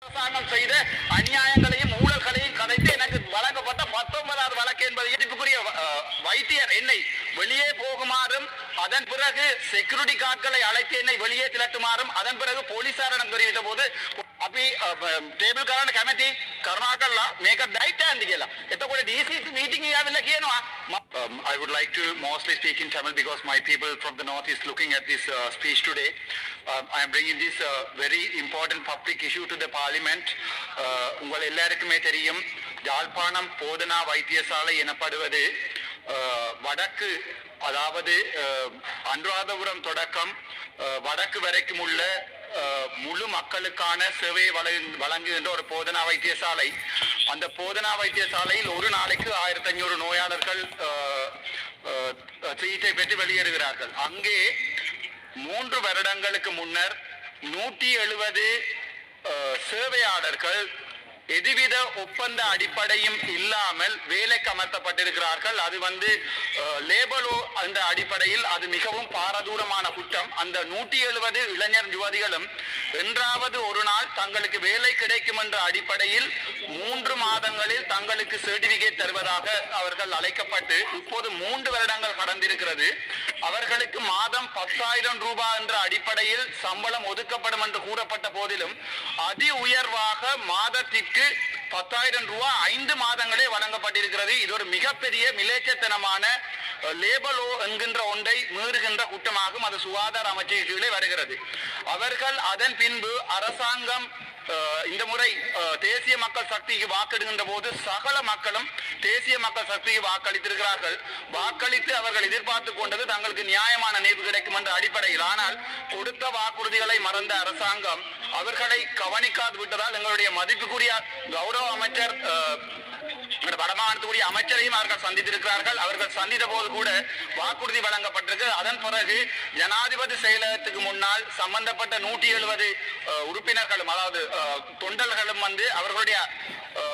அரசாங்கம் செய்த அநியாயங்களையும் ஊழல்களையும் கதைத்து எனக்கு வழங்கப்பட்ட 19வது வழக்கு என்பதை இதுக்குரிய வைத்தியர் என்னை வெளியே போகுமாறும் அதன் பிறகு செக்யூரிட்டி கார்டுகளை அழைத்து என்னை வெளியே திரட்டுமாறும் அதன் பிறகு போலீசாரிடம் தெரிவித்த போது අපි ටේබල් කරන්න කැමති කරුණාකරලා මේක ඩයිට් යන්න කියලා. එතකොට DCC meeting එක ආවිල්ලා කියනවා I would like to mostly speak in Tamil because my people from the north is looking at this speech today. I am bringing this very important public issue to the parliament. உங்கள் எல்லாருக்குமே தெரியும் யாழ்ப்பாணம் போதனா வைத்தியசாலை எனப்படுவது வடக்கு அதாவது அனுராதபுரம் தொடக்கம் வடக்கு வரைக்கும் உள்ள முழு மக்களுக்கான சேவை வழங்குகின்ற ஒரு போதனா வைத்தியசாலை. அந்த போதனா வைத்தியசாலையில் ஒரு நாளைக்கு 1500 நோயாளர்கள் சிகிச்சை பெற்று வெளியேறுகிறார்கள். அங்கே 3 வருடங்களுக்கு முன்னர் 170 சேவையாளர்கள் எதுவித ஒப்பந்த அடிப்படையும் இல்லாமல் வேலைக்கு அமர்த்தப்பட்டிருக்கிறார்கள். அது லேபலோ அந்த அடிப்படையில் அது மிகவும் பாரதூரமான குற்றம். அந்த 170 இளைஞர் யுவதிகளும் என்றாவது ஒரு நாள் தங்களுக்கு வேலை கிடைக்கும் என்ற அடிப்படையில் 3 மாதங்களில் தங்களுக்கு சர்டிபிகேட் தருவதாக அவர்கள் அழைக்கப்பட்டு இப்போது 3 வருடங்கள் கடந்திருக்கிறது. அவர்களுக்கு மாதம் 10,000 ரூபாய் என்ற அடிப்படையில் சம்பளம் ஒதுக்கப்படும் என்று கூறப்பட்ட போதிலும் அதி உயர்வாக மாதத்திற்கு 10,000 ரூபாய் 5 மாதங்களே வழங்கப்பட்டிருக்கிறது. இது ஒரு மிகப்பெரிய மிலேச்சத்தனமான லேபலோ என்கின்ற ஒன்றை மீறுகின்ற குற்றமாகும். அது சுகாதார அமைச்சக கீழே வருகிறது. அவர்கள் அதன் பின்பு அரசாங்கம் இந்த முறை தேசிய மக்கள் சக்திக்கு வாக்கெடுக்கின்ற போது சகல மக்களும் தேசிய மக்கள் சக்திக்கு வாக்களித்திருக்கிறார்கள். வாக்களித்து அவர்கள் எதிர்பார்த்து கொண்டது தங்களுக்கு நியாயமான நீர்வு கிடைக்கும் என்ற அடிப்படையில். ஆனால் கொடுத்த வாக்குறுதிகளை மறந்த அரசாங்கம் அவர்களை கவனிக்காது விட்டதால் எங்களுடைய மதிப்புக்குரிய கௌரவ அமைச்சர் வடமாநிலத்துக்குரிய அமைச்சரையும் அவர்கள் சந்தித்திருக்கிறார்கள். அவர்கள் சந்தித்த போது கூட வாக்குறுதி வழங்கப்பட்டிருக்கு. அதன் பிறகு ஜனாதிபதி செயலகத்துக்கு முன்னால் சம்பந்தப்பட்ட 170 உறுப்பினர்களும் அதாவது தொண்டர்களும் அவர்களுடைய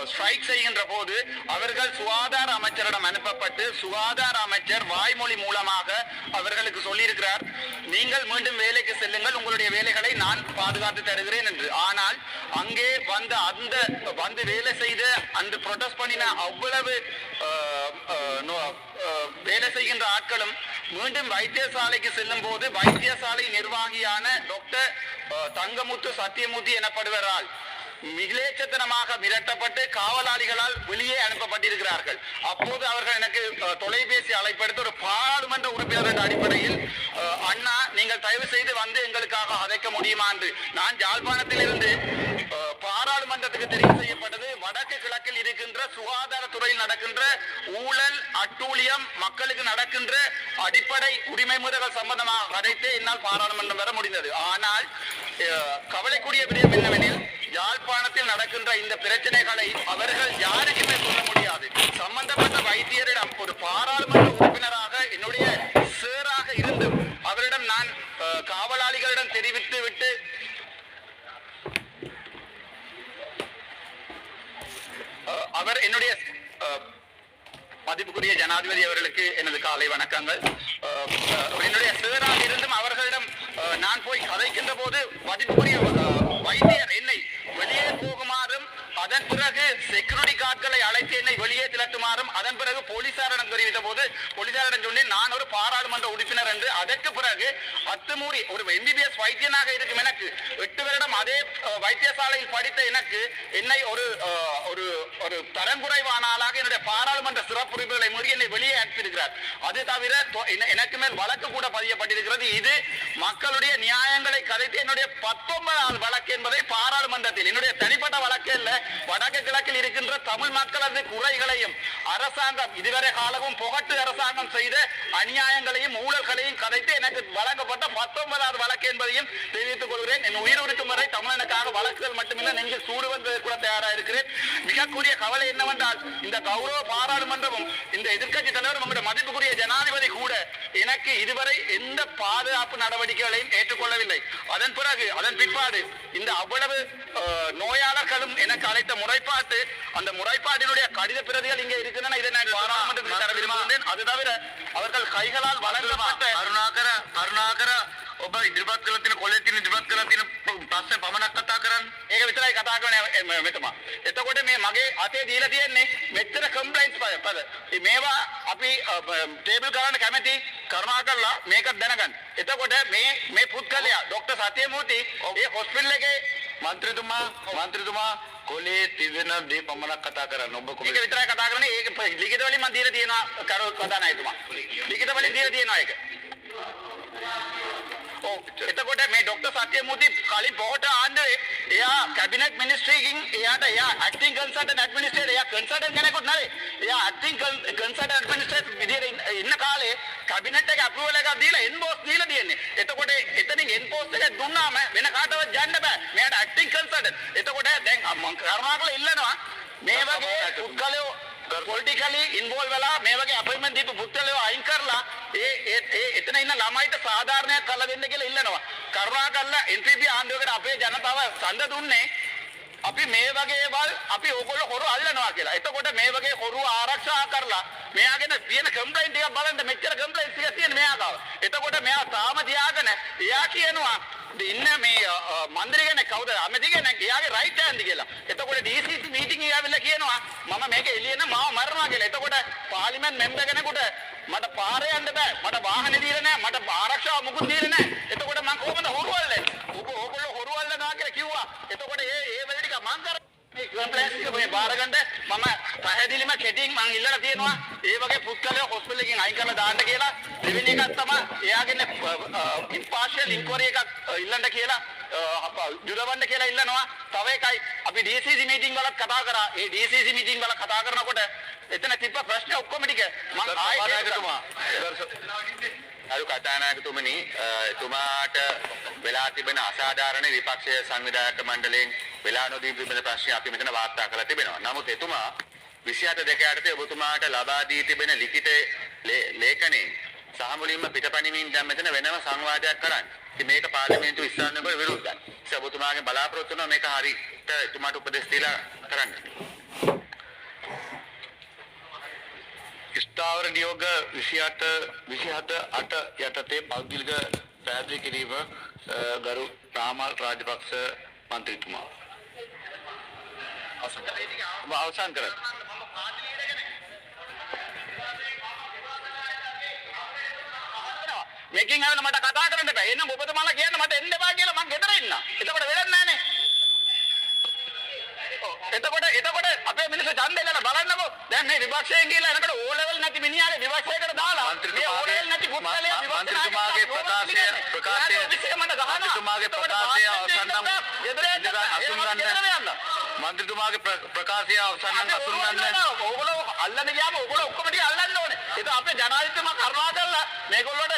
ஸ்ட்ரைக் செய்கின்ற போது அவர்கள் சுகாதார அமைச்சரிடம் அனுப்பப்பட்டு சுகாதார அமைச்சர் வாய்மொழி மூலமாக அவர்களுக்கு சொல்லியிருக்கிறார், நீங்கள் மீண்டும் வேலைக்கு செல்லுங்கள், உங்களுடைய வேலைகளை நான் பாதுகாத்து தருகிறேன் என்று. ஆனால் அங்கே வந்து வேலை செய்த அந்த ப்ரொடெஸ்ட் பண்ணின அவ்வளவு வேலை செய்கின்ற ஆட்களும் மீண்டும் வைத்தியசாலைக்கு செல்லும் போது வைத்தியசாலை நிர்வாகியான டாக்டர் தங்கமுத்து சத்தியமூர்த்தி எனப்படுவரால் மிலேச்சத்தனமாக மிரட்டப்பட்டு காவலாளிகளால் வெளியே அனுப்பப்பட்டிருக்கிறார்கள். அப்போது அவர்கள் எனக்கு தொலைபேசி அழைப்படுத்த ஒரு பாராளுமன்ற உறுப்பினர் என்ற அடிப்படையில் அண்ணா நீங்கள் தயவு செய்து எங்களுக்காக அழைக்க முடியுமா என்று நான் யாழ்ப்பாணத்திலிருந்து பாராளுமன்றத்துக்கு தெரிவு செய்யப்பட்டது. வடக்கு கிழக்கில் இருக்கின்ற சுகாதாரத்துறையில் நடக்கின்ற ஊழல் அட்டூழியம் மக்களுக்கு நடக்கின்ற அடிப்படை உரிமை முறைகள் சம்பந்தமாக அழைத்து என்னால் பாராளுமன்றம் வர முடிந்தது. ஆனால் கவலைக்குரிய விடயம் என்னவெனில் யாழ்ப்பாணத்தில் நடக்கின்ற இந்த பிரச்சனைகளை அவர்கள் யாருக்குமே சொல்ல முடியாது. சம்பந்தப்பட்ட வைத்தியரிடம் ஒரு பாராளுமன்ற உறுப்பினராக என்னுடைய சேராக இருந்து அவரிடம் நான் காவலாளிகளிடம் தெரிவித்து விட்டு அவர் என்னுடைய மதிப்புக்குரிய ஜனாதிபதி அவர்களுக்கு எனது காலை வணக்கங்கள். என்னுடைய சேராக இருந்தும் அவர்களிடம் நான் போய் கதைக்கின்ற போது மதிப்புக்குரிய வைத்தியர் என்னை வெளியே போகுமாறும் அதன் பிறகு செக்யூரிட்டி கார்டுகளை அழைத்து என்னை வெளியே திரட்டுமாறும் அதன் பிறகு போலீசாரிடம் தெரிவித்த போது போலீசாரிடம் சொன்னேன் நான் ஒரு பாராளுமன்ற உறுப்பினர் என்று. அதற்கு பிறகு அத்துமூறி ஒரு MBBS வைத்தியனாக இருக்கும் எனக்கு 8 வருடம் அதே வைத்தியசாலையில் படித்த எனக்கு என்னை ஒரு தரங்குறைவான ஆளாக என்னுடைய பாராளுமன்ற சிறப்புரிமைகளை மீறி என்னை வெளியே அனுப்பியிருக்கிறார். அது தவிர எனக்கு மேல் வழக்கு கூட பதியப்பட்டிருக்கிறது. இது மக்களுடைய நியாயங்களை கதைத்து என்னுடைய 19வது வழக்கு என்பதை பாராளுமன்றத்தில் என்னுடைய தனிப்பட்ட வழக்கு இல்ல வடக்கு கிழக்கில் இருக்கின்ற தமிழ் மக்களது குறைகளையும் அரசாங்கம் இதுவரை காலமும் புகட்டு அரசாங்கம் செய்த அநியாயங்களையும் ஊழல்களையும் கதைத்து எனக்கு வழங்கப்பட்ட 19வது வழக்கு என்பதையும் தெரிவித்துக் கொள்கிறேன். என் உயிர் இருக்கும் வரை தமிழனுக்காக வழக்குகள் மட்டுமில்லை நெஞ்சில் சூடு வந்தது கூட தயாராக இருக்கிறேன். மிகக்கூடிய கவலை என்னவென்றால் இந்த கௌரவ பாராளுமன்றமும் இந்த எதிர்க்கட்சி தலைவர் நம்முடைய மதிப்புக்குரிய ஜனாதிபதி கூட எனக்கு இதுவரை எந்த பாதுகாப்பு நடவடிக்கைகளையும் ஏற்றுக்கொள்ளவில்லை. அதன் பிற்பாடு இந்த அவ்வளவு நோயாளர்களும் எனக்கு அழைத்த முறைப்பாட்டு அந்த முறைப்பாட்டினுடைய கடித பிரதிகள் இங்கே இருக்கின்றன. இதை நான் பாராளுமன்றத்தில் தர விரும்புகின்றேன். அது தவிர அவர்கள் கைகளால் வழங்கப்பட்ட கருணாகர ඔබ ඉදිරිපත් කරලා තියෙන කොලේ තියෙන ඉදිරිපත් කරලා තියෙන ප්‍රශ්න පමණක් කතා කරන්නේ. ඒක විතරයි කතා කරන්නේ මෙතන. එතකොට මේ මගේ අතේ දීලා තියෙන්නේ මෙච්චර කම්ප්ලයින්ට්ස් පද. මේවා අපි ටේබල් කරන්න කැමති කරුණාකරලා මේක දැනගන්න. එතකොට මේ පුද්ගලයා ડોક્ટર සත්‍යමූර්ති ඒ හොස්පිටල් එකේ මන්ත්‍රීතුමා කොලේ තිබෙන දේ පමණක් කතා කරන්න. ඔබ කොහේ ඒක විතරයි කතා කරන්නේ. ඒක ලිඛිත වලින් මම දීලා තියෙනවා කතානායකතුමා. ලිඛිත වලින් දීලා තියෙනවා ඒක. එතකොට මේ ડોક્ટર සත්‍යමූර්ති කලින් පොහොට ආන්දරේ එයා කැබිනට් මිනිස්ට්‍රීකින් එයා ඇක්ටිං කන්සල්ටන්ට් ඇඩ්මිනිස්ට්‍රේටර් එයා කන්සල්ටන්ට් කෙනෙකුත් නෙවෙයි. එයා ඇක්ටිං කන්සල්ටන්ට් ඇඩ්මිනිස්ට්‍රේටර් විදියට ඉන්න කාලේ කැබිනට් එක අප්‍රූවල් එකක් දීලා එන්බෝස් දීලා තියෙන්නේ. එතකොට එතනින් එන්බෝස් එක දුන්නාම වෙන කාටවත් යන්න බෑ. මෙයාට ඇක්ටිං කන්සල්ටන්ට්. එතකොට දැන් මම කරුණාකරලා ඉල්ලනවා මේ වගේ පුද්ගලයෝ පොලිටිකලි ඉන්වෝල්ව් වෙලා මේ වගේ අපොයින්ට්මන්ට් දීපු පුද්ගලයෝ අයින් කරලා එතන ඉන්න ළමයිට සාධාරණයක් කළ දෙන්න කියලා ඉල්ලනවා. කරුණාකරලා NPP ආණ්ඩුවකට අපේ ජනතාව සඳ දුන්නේ අපි මේ වගේ වල් අපි ඕගොල්ලෝ හොරු අල්ලනවා කියලා. එතකොට මේ වගේ හොරු ආරක්ෂා කරලා මෙයාගෙන තියෙන කම්ප්ලයින්ට් එක බලන්න මෙච්චර කම්ප්ලයින්ට්ස් ටික තියෙන මෙයා ගාව. එතකොට මෙයා තාම තියාගෙන එයා කියනවා ඉන්න මේ මන්ත්‍රී කෙනෙක් කවුද අමති කෙනෙක් එයාගේ රයිට් හෑන්ඩ් කියලා. එතකොට DCC මීටින් එක ආවිල්ලා කියනවා මම මේක එළියෙන මාව මරනවා කියලා. එතකොට පාර්ලිමේන්තු මෙම්බර් කෙනෙකුට මට පාරේ යන්න බෑ. මට වාහනේ දීලා නැහැ. මට ආරක්ෂාව මුකුත් දීලා නැහැ. එතකොට මම කොහොමද හොරු අල්ලන්නේ? ඕගොල්ලෝ හොරු අල්ලනවා කියලා කිව්වා. එතකොට ඒ වෙලෙ ටික මං කර මේ කම්ප්ලයින්ට් එක මේ බාරගන්න මම පැහැදිලිම කෙටින් මං ඉල්ලලා තියෙනවා. ඒ වගේ පුද්ගලයෝ හොස්පිටල් එකකින් අයින් කරලා දාන්න කියලා. දෙවෙනි එකක් තමයි එයාගෙන ඉම්පාර්ෂල් ඉන්ක්වයරි එකක් ඉල්ලන්න කියලා යොදවන්න කියලා ඉල්ලනවා. තව එකයි අපි DCC මීටින් වලත් කතා කරා. ඒ DCC මීටින් වල කතා කරනකොට එතන තිබ්බ ප්‍රශ්න ඔක්කොම ටික මම ආයෙත් අරු කතානායකතුමනි එතුමාට වෙලා තිබෙන අසාධාරණ විපක්ෂීය සංවිධායක මණ්ඩලයෙන් වෙලා නොදී තිබෙන ප්‍රශ්න අපි මෙතන වාර්තා කරලා තිබෙනවා. නමුත් එතුමා 27 යටතේ ඔබතුමාට ලබා දී තිබෙන ලිඛිත ලේඛනයේ සහ මුලින්ම පිටපණිමින් දැන් මෙතන වෙනම සංවාදයක් කරන්න. ඉතින් මේක පාර්ලිමේන්තු ඉස්සරහට විරුද්ධයි. ඒක ඔබතුමාගේ බලාපොරොත්තු වෙනවා මේක හරියට එතුමාට උපදෙස් දීලා කරන්න. ස්ථාවර නියෝග 27 යටතේ පෞද්ගලික පැහැදිලි කිරීම ගරු රාමල් රාජපක්ෂ මන්ත්‍රීතුමා අවසන් කරා. මේකෙන් ආවම මට කතා කරන්න බෑ. එහෙනම් ඔබතුමාලා කියන්න මට එන්න එපා කියලා මං ගෙදර ඉන්නා. එතකොට වෙලක් නෑනේ. එතකොට අපේ මිනිස්සු ඡන්දය ගන්න බලන්නකෝ. දැන් මේ විපක්ෂයෙන් කියලා එනකොට ඕ ලෙවල් නැති මිනිහාගේ විපක්ෂයකට දාලා මේ ඕ ලෙවල් නැති පුත්තලයා මන්ත්‍රීතුමාගේ ප්‍රකාශය මන්ත්‍රීතුමාගේ ප්‍රකාශය අවසන් නම් අසුන් ගන්න. මන්ත්‍රීතුමාගේ ප්‍රකාශය අවසන් නම් අසුන් ගන්න. ඕගොල්ලෝ අල්ලන්න ගියාම ඕගොල්ලෝ ඔක්කොම ටික අල්ලන්න ඕනේ. ඒක අපේ ජනාධිපතිතුමා කරුණා කරලා මේගොල්ලෝට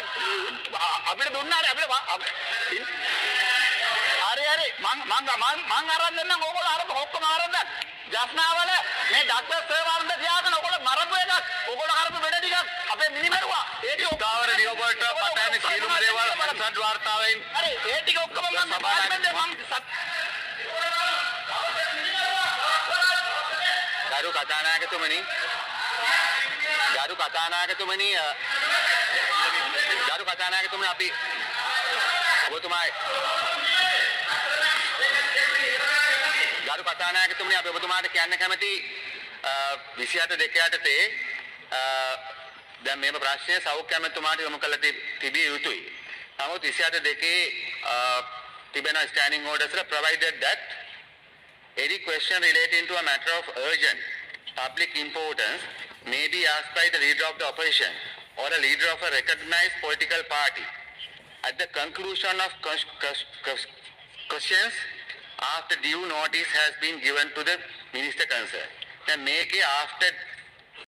අපිට දුන්නානේ අපිට හරි මං අරන් දෙන්නම් ඕගොල්ලෝ අරන් ඔක්කොම අරන් දැන් ජස්නාවල මේ ඩොක්ටර් සර්වානන්ද තියාගෙන ඕගොල්ලෝ මරපු එකක් ඕගොල්ලෝ අරපු වැඩ ටිකක් අපේ මිනිමරුවා ඒක උදාවර නියෝග වලට පටහැන සීලුම දේවල් සංසද් වාර්තාවෙන් හරි ඒ ටික ඔක්කොම මම සභාවට ගරු කතානායකතුමනි අපි ඔබතුමායි ගරු කතානායකතුමනි අපි ඔබතුමාට කියන්න කැමති 27 යටතේ දැන් මේ ප්‍රශ්නය සෞඛ්‍ය අමාත්‍යතුමාට යොමු කළ තිබිය යුතුයි. නමුත් 27 තිබෙන standing orders provided that any question relating to a matter of urgent public importance may be asked by the leader of the opposition or a leader of a recognized political party at the conclusion of questions after due notice has been given to the minister concerned. Then make it after